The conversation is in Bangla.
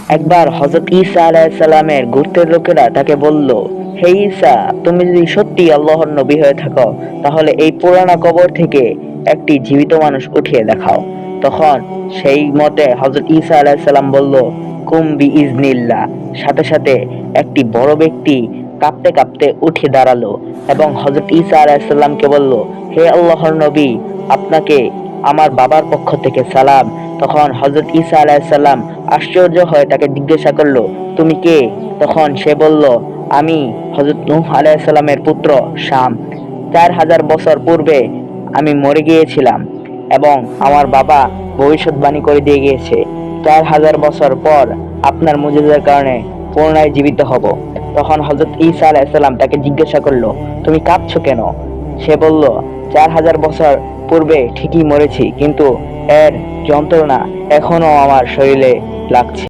একবার হযরত ঈসা আলাইহিস সালামের গোত্রের লোকেরা তাকে বলল, হে ঈসা, তুমি যদি সত্যি আল্লাহর নবী হয়ে থাকো তাহলে এই পুরানো কবর থেকে একটি জীবিত মানুষ উঠিয়ে দেখাও। তখন সেই মতে হযরত ঈসা আলাইহিস সালাম বলল, কুম বিইজনিল্লাহ। সাথে সাথে একটি বড় ব্যক্তি কাঁপতে কাঁপতে উঠে দাঁড়ালো এবং হযরত ঈসা আলাইহিস সালামকে বলল, হে আল্লাহর নবী, আপনাকে আমার বাবার পক্ষ থেকে সালাম। তখন হযরত ঈসা আলাইহিস সালাম আশ্চর্য হয়ে তাকে জিজ্ঞাসা করলো, তুমি কে? তখন সে বলল, আমি হযরত নূহ আলাইহিস সালামের পুত্র শাম। 4000 বছর পূর্বে আমি মরে গিয়েছিলাম এবং আমার বাবা ভবিষ্যৎবাণী করে দিয়ে গিয়েছে 4000 বছর পর আপনার মুজিজার কারণে পুনরায় জীবিত হব। তখন হযরত ঈসা আলাইহিস সালাম তাকে জিজ্ঞাসা করলো, তুমি কাঁদছো কেন? সে বলল, 4000 বছর পূর্বে ঠিকই মরেছি, কিন্তু এর যন্ত্রণা এখনো আমার শরীরে লাগছে।